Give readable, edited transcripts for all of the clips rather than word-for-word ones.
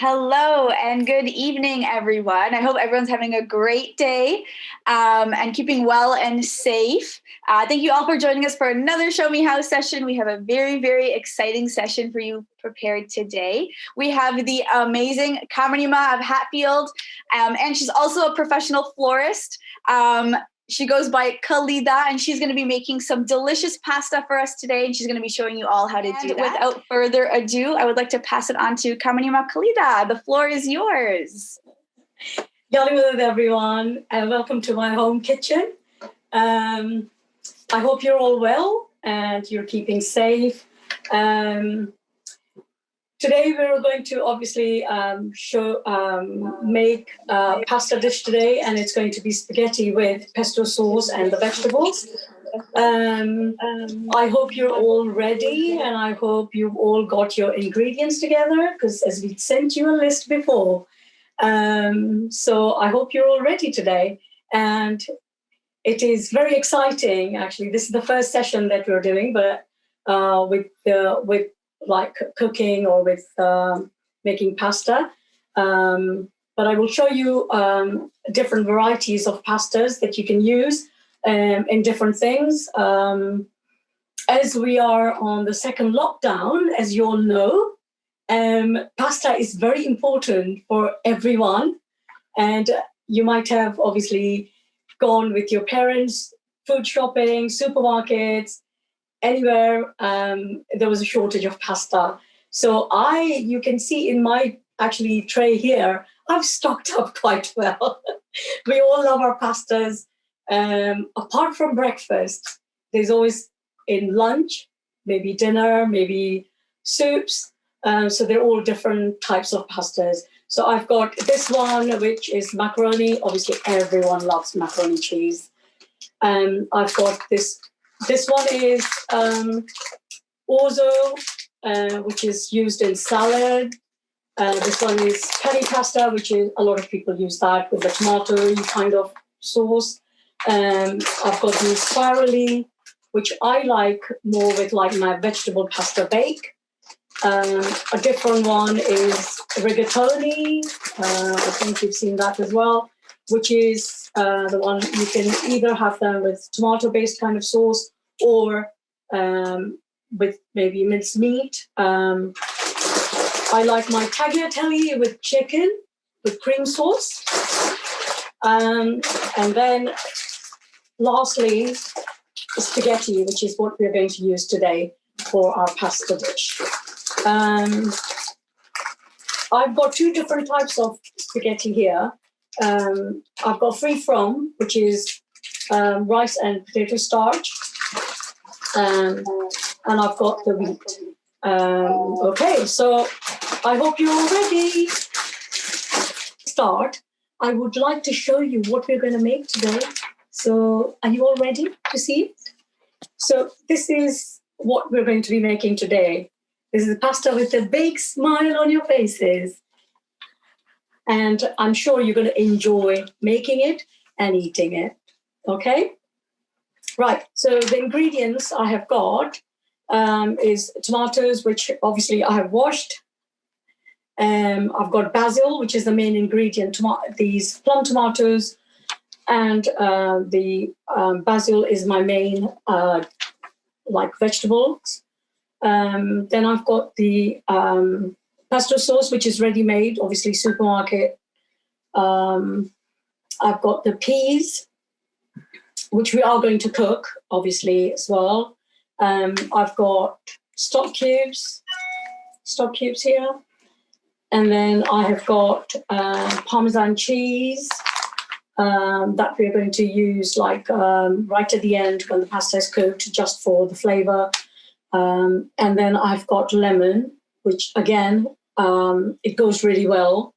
Hello and good evening, everyone. I hope everyone's having a great day and keeping well and safe. Thank you all for joining us for another Show Me How session. We have a very, very exciting session for you prepared today. We have the amazing Kamarima of Hatfield, and she's also a professional florist. She goes by Khalida, and she's going to be making some delicious pasta for us today, and she's going to be showing you all how to do that. Without further ado, I would like to pass it on to Kamarima Khalida. The floor is yours. Yalli everyone, and welcome to my home kitchen. I hope you're all well and you're keeping safe. Today we're going to obviously make a pasta dish today, and it's going to be spaghetti with pesto sauce and the vegetables. I hope you're all ready, and I hope you've all got your ingredients together, because as we sent you a list before. So I hope you're all ready today, and it is very exciting. Actually, this is the first session that we're doing, but with like cooking or with making pasta. But I will show you different varieties of pastas that you can use in different things. As we are on the second lockdown, as you all know, pasta is very important for everyone. And you might have obviously gone with your parents, food shopping, supermarkets, anywhere, there was a shortage of pasta. So you can see in my actually tray here, I've stocked up quite well. We all love our pastas. Apart from breakfast, there's always in lunch, maybe dinner, maybe soups. So they're all different types of pastas. So I've got this one, which is macaroni. Obviously, everyone loves macaroni cheese. I've got this. This one is orzo, which is used in salad. This one is curry pasta, which is a lot of people use that with the tomato kind of sauce. I've got the spirally, which I like more with like my vegetable pasta bake. A different one is rigatoni. I think you've seen that as well, which is the one you can either have them with tomato-based kind of sauce or with maybe minced meat. I like my tagliatelle with chicken, with cream sauce. And then lastly, spaghetti, which is what we're going to use today for our pasta dish. I've got two different types of spaghetti here. I've got free from, which is rice and potato starch, and I've got the wheat. Okay, so I hope you're all ready. Start. I would like to show you what we're going to make today. So are you all ready to see it? So this is what we're going to be making today. This is pasta with a big smile on your faces. And I'm sure you're going to enjoy making it and eating it. Okay? Right. So the ingredients I have got is tomatoes, which obviously I have washed. I've got basil, which is the main ingredient, these plum tomatoes. And the basil is my main vegetables. Then I've got the pesto sauce, which is ready-made, obviously supermarket. I've got the peas, which we are going to cook, obviously, as well. I've got stock cubes here. And then I have got parmesan cheese that we're going to use right at the end when the pasta is cooked, just for the flavor. And then I've got lemon, which again, it goes really well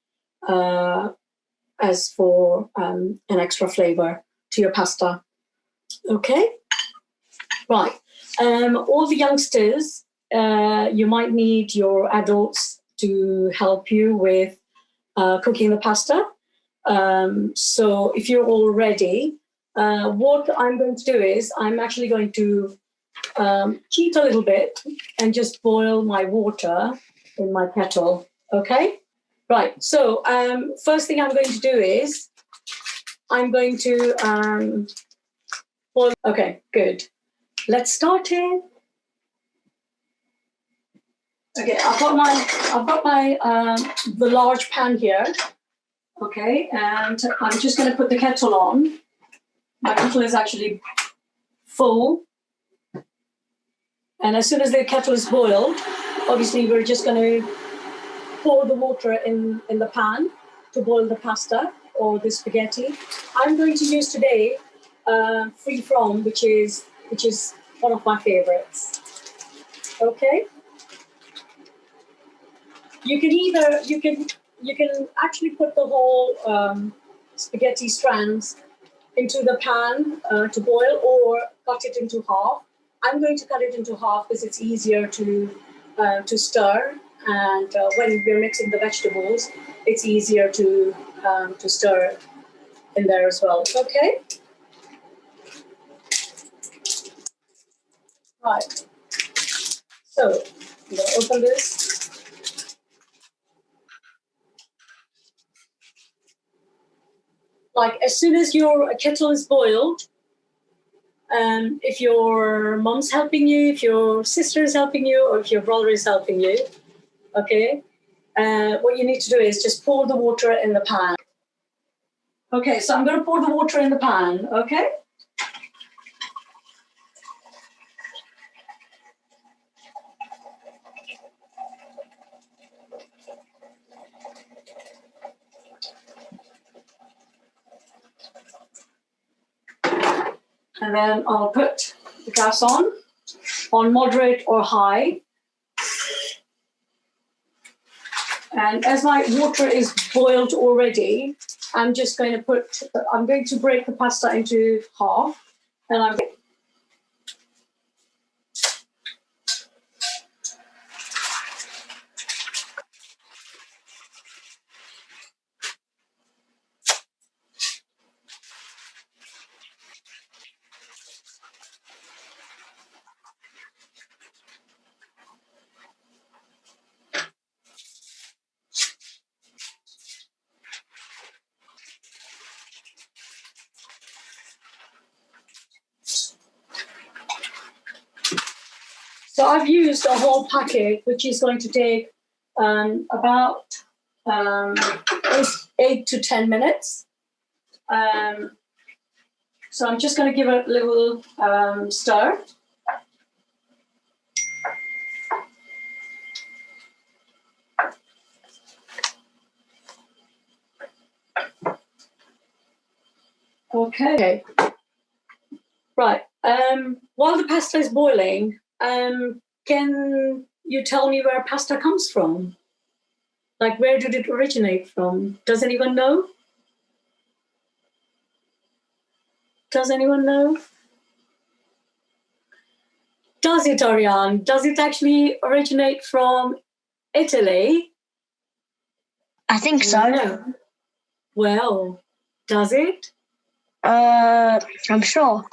as for an extra flavor to your pasta. Okay, right. All the youngsters, you might need your adults to help you with cooking the pasta. So if you're all ready, what I'm going to do is I'm actually going to cheat a little bit and just boil my water in my kettle. Okay? Right. So first thing I'm going to do is I'm going to boil. Okay, good. Let's start it. Okay, I've got my the large pan here. Okay, and I'm just going to put the kettle on. My kettle is actually full. And as soon as the kettle is boiled, obviously we're just going to pour the water in the pan to boil the pasta or the spaghetti. I'm going to use today free from, which is one of my favorites. Okay. You can actually put the whole spaghetti strands into the pan to boil, or cut it into half. I'm going to cut it into half because it's easier to stir, and when we're mixing the vegetables, it's easier to stir in there as well. Okay. Right. So I'm going to open this. Like as soon as your kettle is boiled, if your mom's helping you, if your sister is helping you, or if your brother is helping you, okay, what you need to do is just pour the water in the pan. Okay, so I'm going to pour the water in the pan, okay? And then I'll put the gas on moderate or high. And as my water is boiled already, I'm going to break the pasta into half. And I'm So I've used a whole packet, which is going to take about 8 to 10 minutes. So I'm just going to give it a little stir. Okay. Right. While the pasta is boiling, can you tell me where pasta comes from? Like, where did it originate from? Does anyone know? Does anyone know? Does it, Ariane? Does it actually originate from Italy? I think so. Yeah. Well, does it? I'm sure.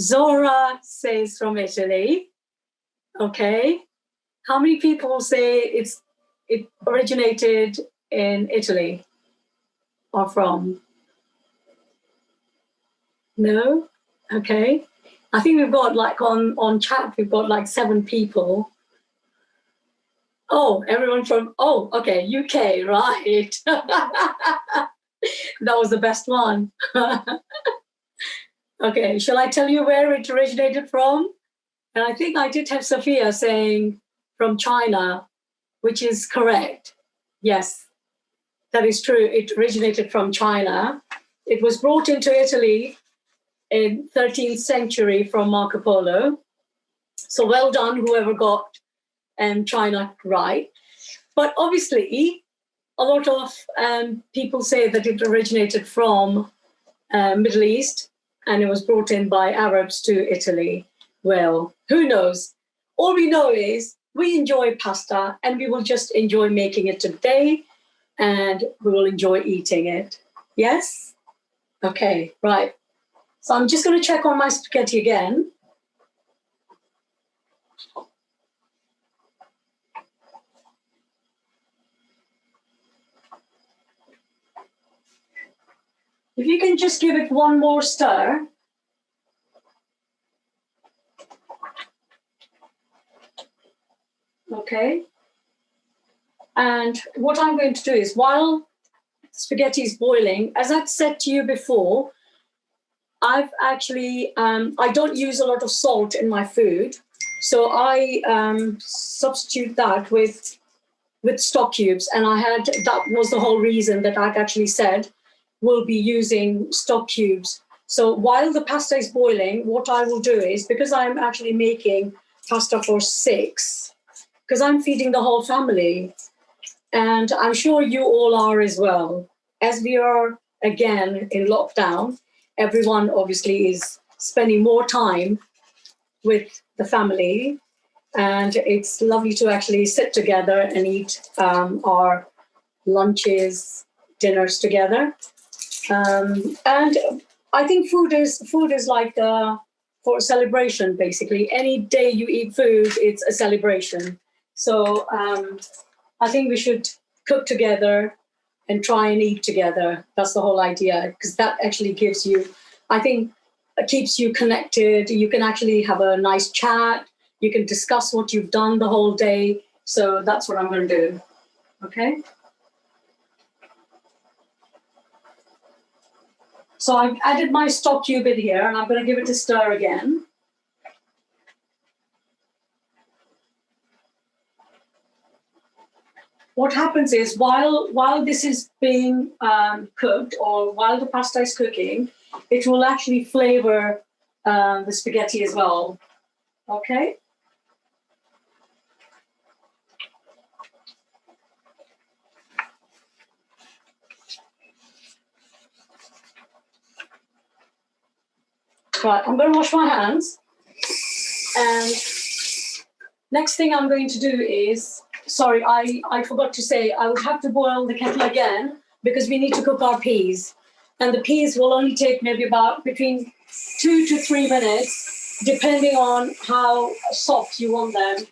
Zora says from Italy. Okay. How many people say it originated in Italy or from? No? Okay. I think we've got like on chat, we've got like 7 people. Oh, everyone from, okay, UK, right. That was the best one. Okay, shall I tell you where it originated from? And I think I did have Sophia saying from China, which is correct. Yes, that is true. It originated from China. It was brought into Italy in 13th century from Marco Polo. So well done, whoever got China right. But obviously, a lot of people say that it originated from Middle East and it was brought in by Arabs to Italy. Well, who knows? All we know is we enjoy pasta and we will just enjoy making it today and we will enjoy eating it. Yes? Okay, right. So I'm just going to check on my spaghetti again. If you can just give it one more stir. Okay. And what I'm going to do is, while spaghetti is boiling, as I've said to you before, I've actually, I don't use a lot of salt in my food. So I substitute that with stock cubes. And that was the whole reason that I've actually said we'll be using stock cubes. So while the pasta is boiling, what I will do is, because I'm actually making pasta for 6, because I'm feeding the whole family, and I'm sure you all are as well. As we are again in lockdown, everyone obviously is spending more time with the family, and it's lovely to actually sit together and eat our lunches, dinners together. And I think food is like for a celebration, basically. Any day you eat food, it's a celebration. So I think we should cook together and try and eat together. That's the whole idea, because that actually gives you, I think, it keeps you connected. You can actually have a nice chat. You can discuss what you've done the whole day. So that's what I'm going to do. Okay. So I've added my stock cube in here, and I'm going to give it a stir again. What happens is, while this is being cooked, or while the pasta is cooking, it will actually flavor the spaghetti as well. Okay. Right, I'm going to wash my hands. And next thing I'm going to do is, sorry, I forgot to say, I would have to boil the kettle again, because we need to cook our peas. And the peas will only take maybe about between 2 to 3 minutes, depending on how soft you want them.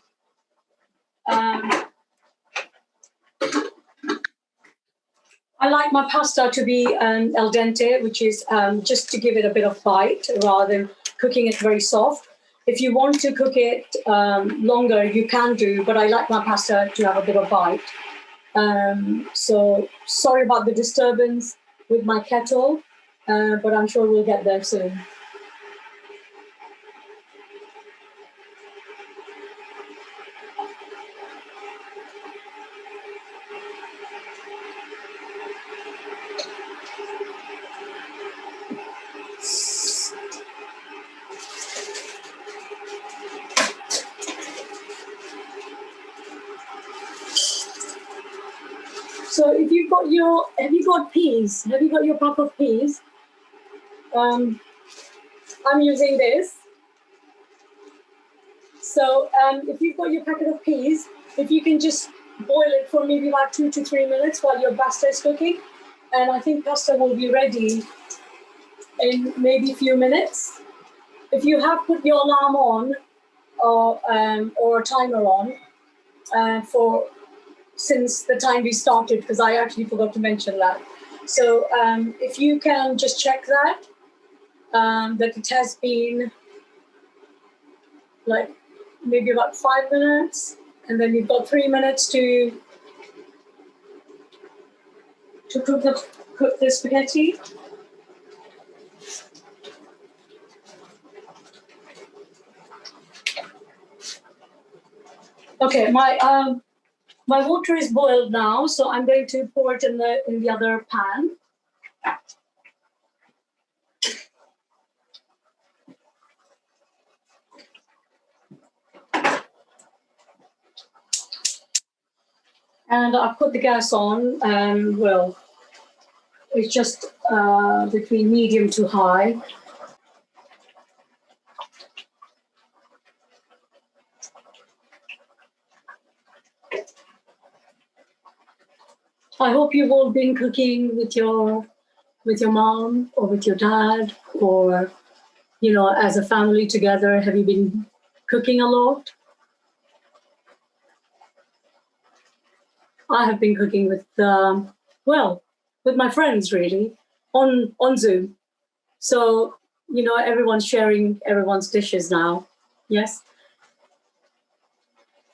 I like my pasta to be al dente, which is just to give it a bit of bite rather than cooking it very soft. If you want to cook it longer, you can do, but I like my pasta to have a bit of bite. So sorry about the disturbance with my kettle, but I'm sure we'll get there soon. So if you've got have you got peas? Have you got your pack of peas? I'm using this. So if you've got your packet of peas, if you can just boil it for maybe about 2 to 3 minutes while your pasta is cooking, and I think pasta will be ready in maybe a few minutes. If you have put your alarm on or a timer on since the time we started, because I actually forgot to mention that. So if you can just check that it has been like maybe about 5 minutes, and then you've got 3 minutes to cook the spaghetti. Okay, my water is boiled now, so I'm going to pour it in the other pan. And I've put the gas on, well, it's just between medium to high. I hope you've all been cooking with your mom or with your dad, or, as a family together. Have you been cooking a lot? I have been cooking with my friends, really. on Zoom. So, everyone's sharing everyone's dishes now. Yes.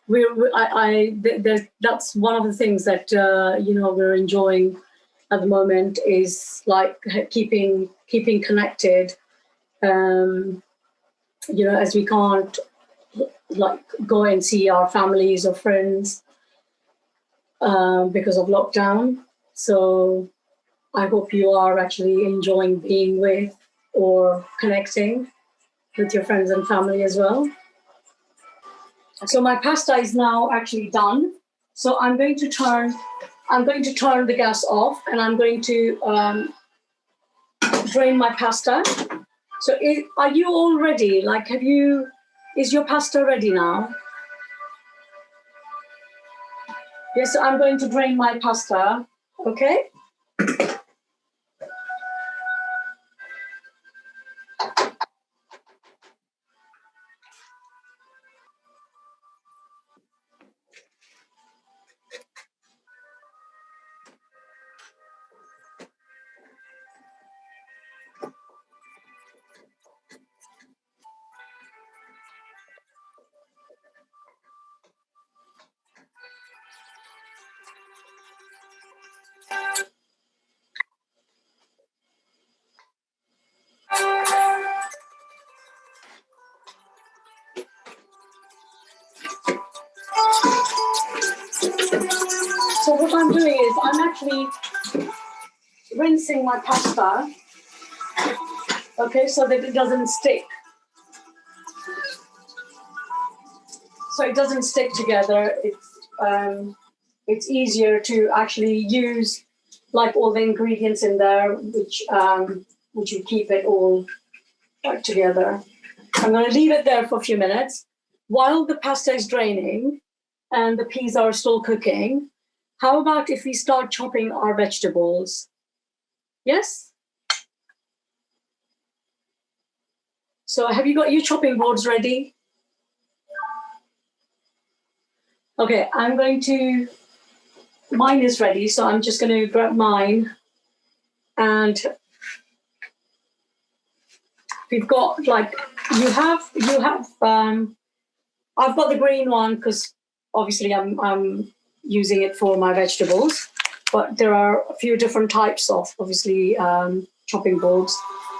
That's one of the things that, we're enjoying at the moment is like keeping connected, as we can't like go and see our families or friends because of lockdown. So I hope you are actually enjoying being with or connecting with your friends and family as well. So my pasta is now actually done. So I'm going to turn the gas off, and I'm going to drain my pasta. So are you all ready? Like, is your pasta ready now? Yes, I'm going to drain my pasta. Okay. So what I'm doing is I'm actually rinsing my pasta, okay, so that it doesn't stick. So it doesn't stick together. It's easier to actually use like all the ingredients in there, which will keep it all together. I'm going to leave it there for a few minutes while the pasta is draining and the peas are still cooking. How about if we start chopping our vegetables? Yes? So have you got your chopping boards ready? Okay, mine is ready, so I'm just going to grab mine. And we've got I've got the green one because obviously I'm using it for my vegetables, but there are a few different types of obviously chopping boards.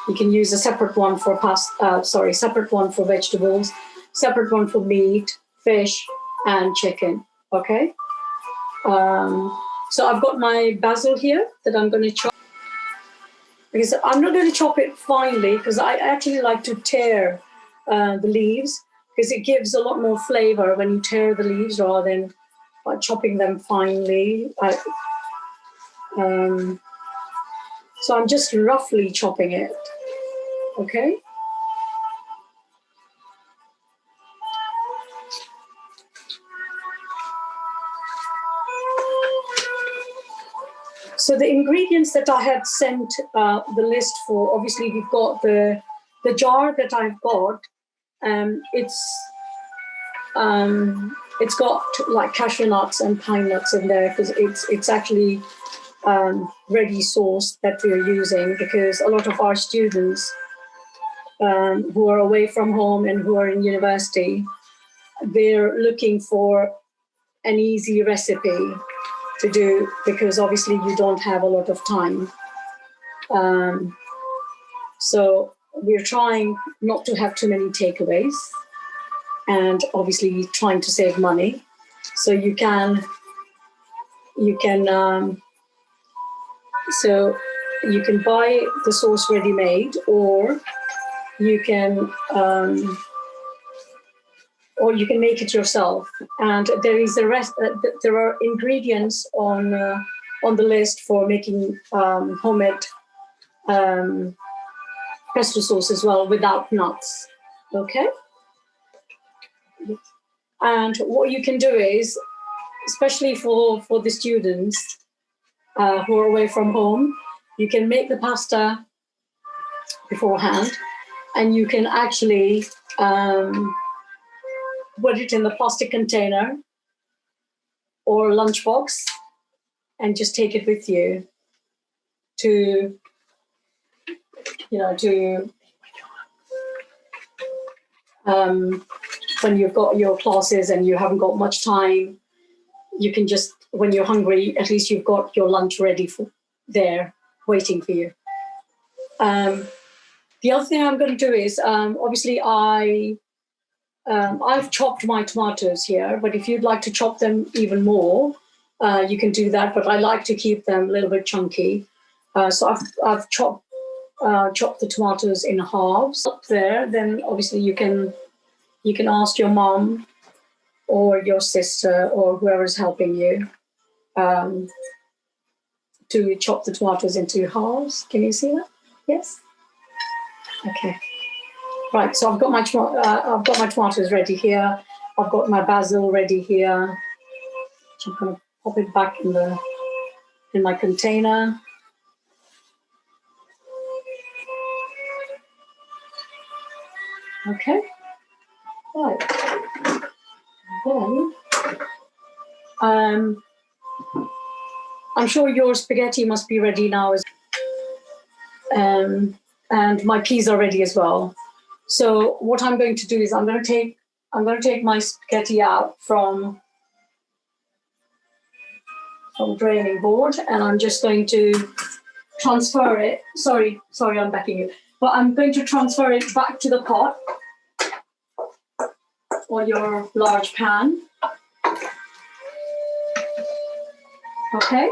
You can use a separate one for separate one for vegetables, separate one for meat, fish, and chicken. Okay. So I've got my basil here that I'm going to chop. Because I'm not going to chop it finely because I actually like to tear the leaves because it gives a lot more flavor when you tear the leaves rather than chopping them finely. So I'm just roughly chopping it. Okay. So the ingredients that I had sent the list for, obviously we've got the jar that I've got. It's got like cashew nuts and pine nuts in there because it's actually ready sauce that we're using because a lot of our students who are away from home and who are in university, they're looking for an easy recipe to do because obviously you don't have a lot of time. So we're trying not to have too many takeaways and obviously trying to save money. So you can buy the sauce ready-made, or you can make it yourself. And there is there are ingredients on the list for making homemade pesto sauce as well without nuts. Okay. And what you can do is, especially for the students who are away from home, you can make the pasta beforehand, and you can actually put it in the plastic container or lunchbox and just take it with you to to when you've got your classes and you haven't got much time, you can just, when you're hungry, at least you've got your lunch ready for there waiting for you. The other thing I'm going to do is, obviously I've chopped my tomatoes here, but if you'd like to chop them even more, you can do that. But I like to keep them a little bit chunky. So I've chopped the tomatoes in halves up there. Then obviously you can ask your mom or your sister or whoever's helping you to chop the tomatoes into halves. Can you see that? Yes. Okay. Right. So I've got my tomatoes ready here. I've got my basil ready here. So I'm going to pop it back in my container. Okay. Right. Then I'm sure your spaghetti must be ready now, and my peas are ready as well. So what I'm going to do is I'm going to take my spaghetti out from draining board, and I'm just going to transfer it. Sorry, I'm backing you. But I'm going to transfer it back to the pot or your large pan. Okay.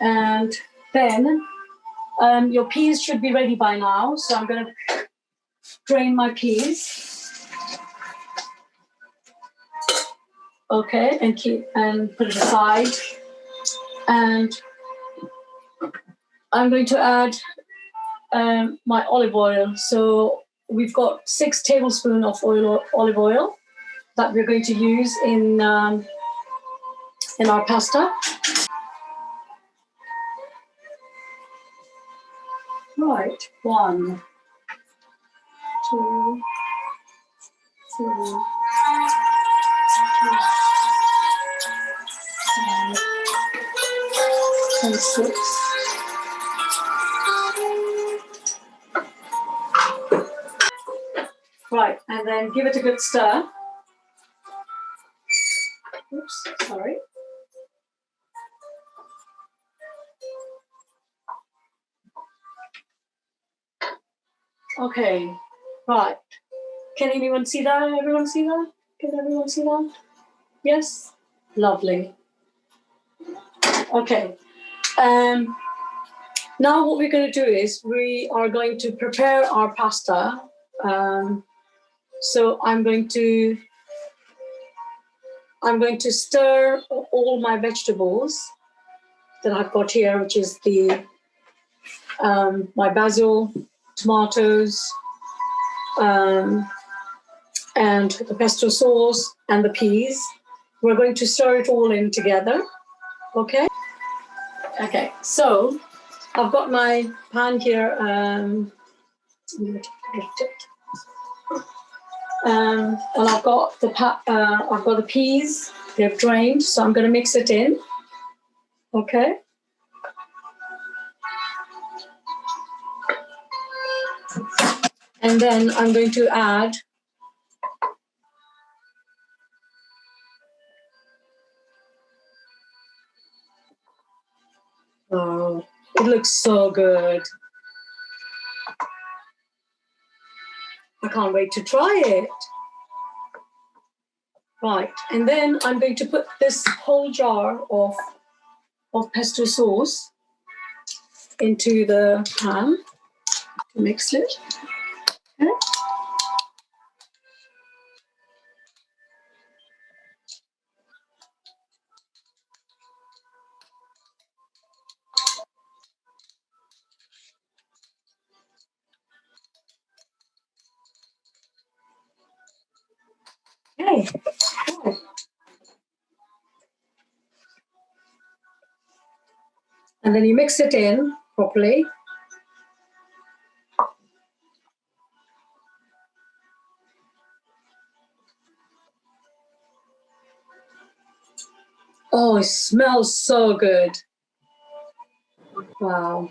And then your peas should be ready by now. So I'm going to drain my peas. Okay, and put it aside. And I'm going to add my olive oil. So we've got 6 tablespoons of olive oil that we're going to use in our pasta. Right, 1, 2, 3, 4, 5, and 6. Right, and then give it a good stir. Oops, sorry. Okay, right. Can anyone see that? Everyone see that? Can everyone see that? Yes? Lovely. Okay. Now what we're going to do is we are going to prepare our pasta. So I'm going to stir all my vegetables that I've got here, which is my basil, tomatoes, and the pesto sauce and the peas. We're going to stir it all in together. Okay? Okay, so I've got my pan here. And I've got the peas. They're drained, so I'm going to mix it in. Okay. And then I'm going to add oh, it looks so good. I can't wait to try it. Right, and then I'm going to put this whole jar of pesto sauce into the pan. Mix it. Okay. Okay. And then you mix it in properly. Oh, it smells so good. Wow.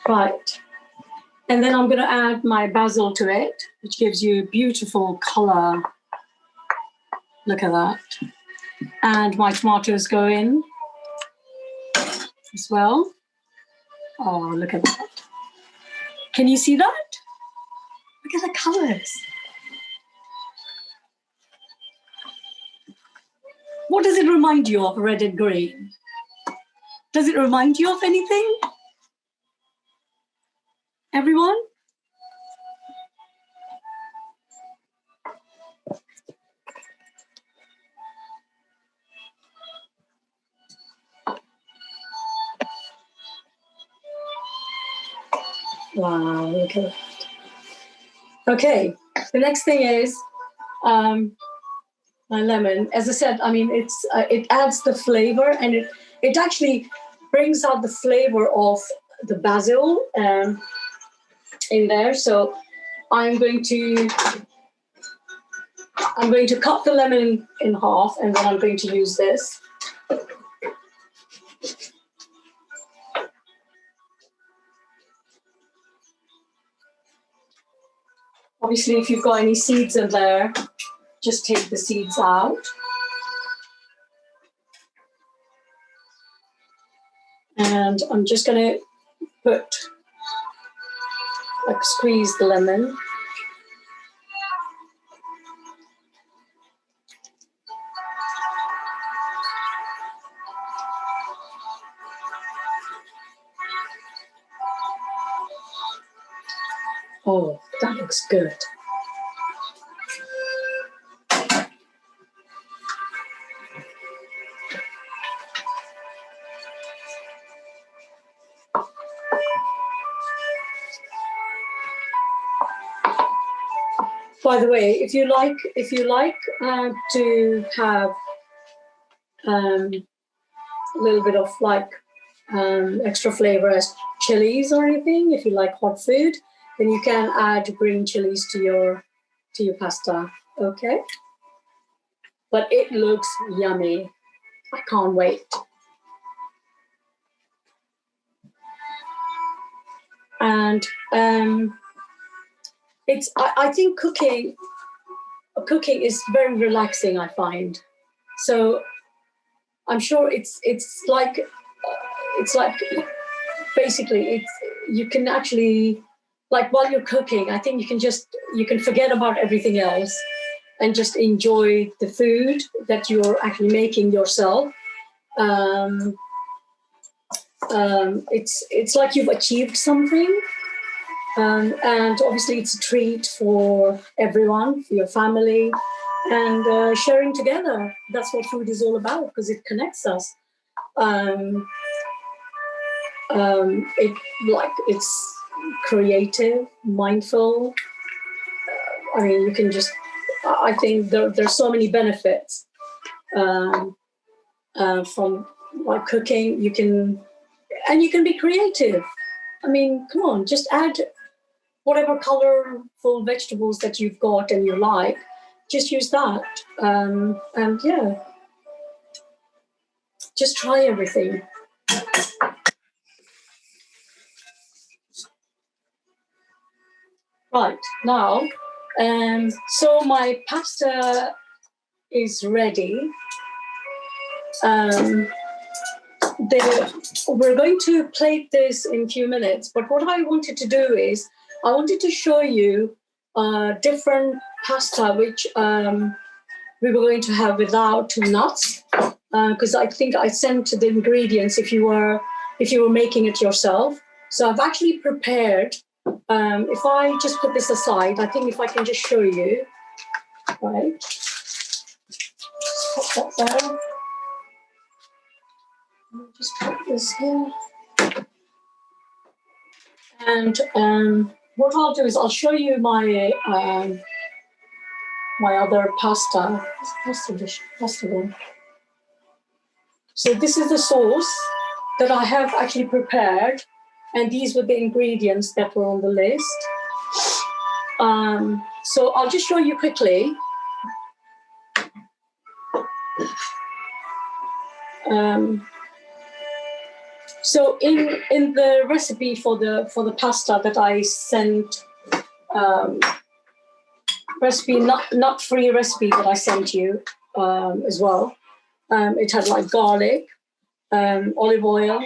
Right. And then I'm going to add my basil to it, which gives you a beautiful color. Look at that. And my tomatoes go in as well. Oh, look at that. Can you see that? Look at the colors. What does it remind you of, red and green? Does it remind you of anything? Everyone? Wow, look at that. Okay, the next thing is my lemon. As I said, I mean, it adds the flavor, and it actually brings out the flavor of the basil in there. So I'm going to cut the lemon in half, and then I'm going to use this. Obviously, if you've got any seeds in there, just take the seeds out. And I'm just going to squeeze the lemon. Oh, that looks good. By the way, if you like to have a little bit of extra flavor as chilies or anything, if you like hot food, then you can add green chilies to your pasta. Okay, but it looks yummy. I can't wait. And I think cooking is very relaxing, I find. So I'm sure it's like basically you can actually, like, while you're cooking, I think you can forget about everything else and just enjoy the food that you're actually making yourself. It's like you've achieved something. And obviously it's a treat for everyone, for your family, and sharing together. That's what food is all about, because it connects us. It's creative, mindful. I mean, you can just, I think there's so many benefits from like cooking. You can be creative. I mean, come on, just add whatever colorful vegetables that you've got and you like, just use that. And yeah, just try everything. Right, now, so my pasta is ready. We're going to plate this in a few minutes, but what I wanted to do is I wanted to show you different pasta which we were going to have without nuts, because I think I sent the ingredients if you were making it yourself. So I've actually prepared. If I just put this aside, I think if I can just show you, right? Just put that there. Just put this here. And what I'll do is I'll show you my my other pasta dish. So this is the sauce that I have actually prepared, and these were the ingredients that were on the list. So I'll just show you quickly. So in the recipe for the pasta that I sent, recipe nut free recipe that I sent you as well. It had like garlic, olive oil,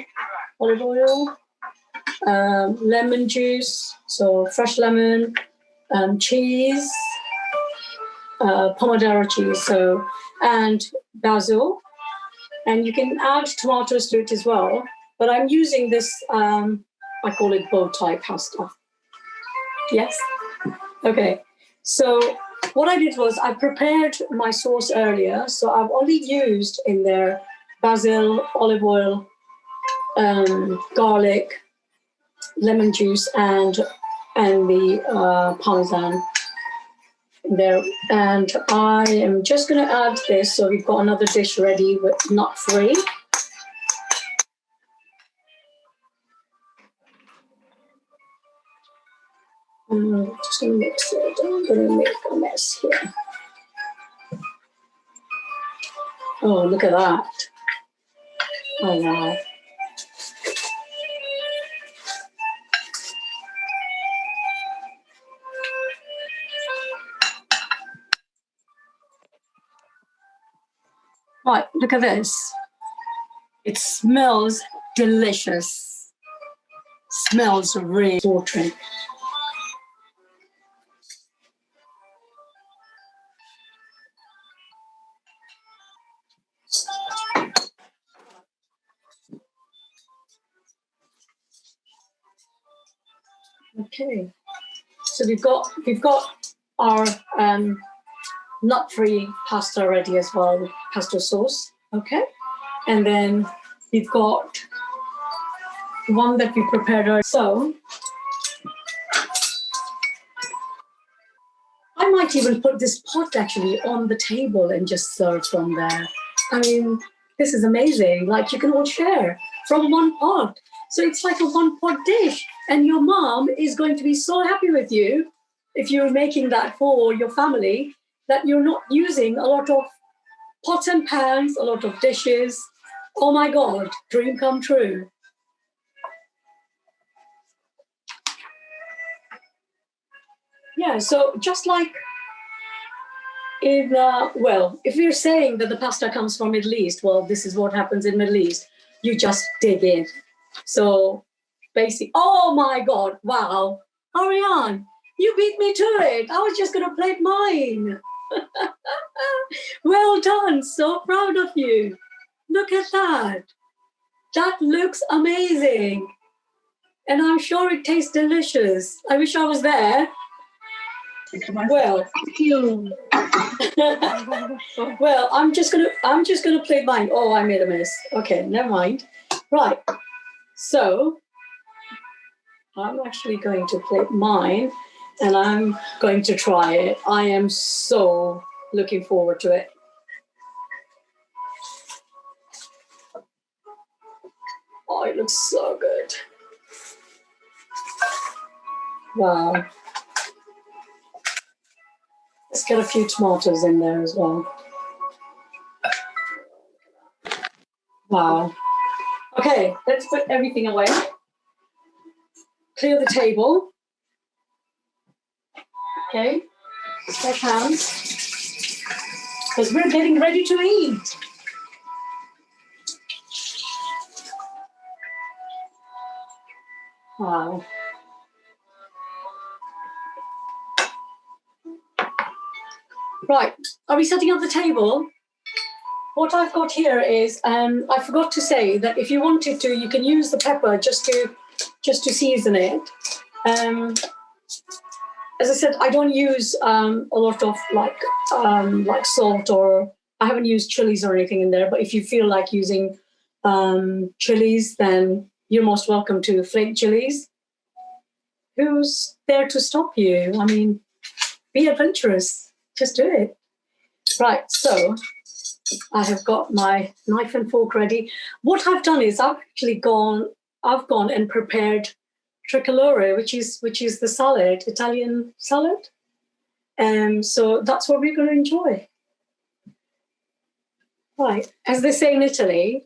lemon juice, so fresh lemon, cheese, pomodoro cheese, so and basil, and you can add tomatoes to it as well. But I'm using this, I call it bow tie pasta. Yes? Okay. So what I did was I prepared my sauce earlier. So I've only used in there basil, olive oil, garlic, lemon juice, and the parmesan there. And I am just going to add this. So we've got another dish ready with nut-free. I'm just going to mix it. I'm going to make a mess here. Oh, look at that. Oh, wow. Right, look at this. It smells delicious. Smells really watering. Okay, so we've got our nut-free pasta ready as well, pesto sauce. Okay, and then we've got one that we prepared. So I might even put this pot actually on the table and just serve from there. I mean, this is amazing. Like you can all share from one pot. So it's like a one-pot dish. And your mom is going to be so happy with you if you're making that for your family, that you're not using a lot of pots and pans, a lot of dishes. Oh my God, dream come true. Yeah, so just like if we're saying that the pasta comes from Middle East, well, this is what happens in Middle East. You just dig in. So basically, oh my God, wow. Ariane, you beat me to it. I was just going to plate mine. Well done. So proud of you. Look at that. That looks amazing. And I'm sure it tastes delicious. I wish I was there. Well, Thank you. well, I'm just gonna play mine. Oh, I made a mess. Okay, never mind. Right. So I'm actually going to play mine, and I'm going to try it. I am so looking forward to it. Oh, it looks so good. Wow. Let's get a few tomatoes in there as well. Wow. Okay, let's put everything away. Clear the table. Okay, shake hands. Because we're getting ready to eat. Wow. Right, are we setting up the table? What I've got here is, I forgot to say that if you wanted to, you can use the pepper just to season it. As I said, I don't use a lot of like salt, or I haven't used chilies or anything in there. But if you feel like using chilies, then you're most welcome to flake chilies. Who's there to stop you? I mean, be adventurous. Just do it. Right, so I have got my knife and fork ready. What I've done is I've gone and prepared tricolore, which is the salad, Italian salad. So that's what we're going to enjoy. Right. As they say in Italy,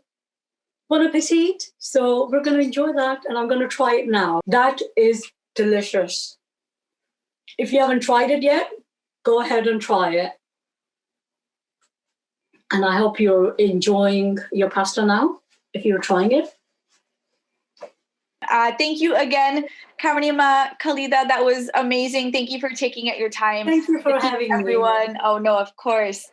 bon appetit. So we're going to enjoy that, and I'm going to try it now. That is delicious. If you haven't tried it yet, go ahead and try it. And I hope you're enjoying your pasta now, if you're trying it. Thank you again, Karima Khalida. That was amazing. Thank you for taking out your time. Thank you for having everyone. me. Oh, no, of course.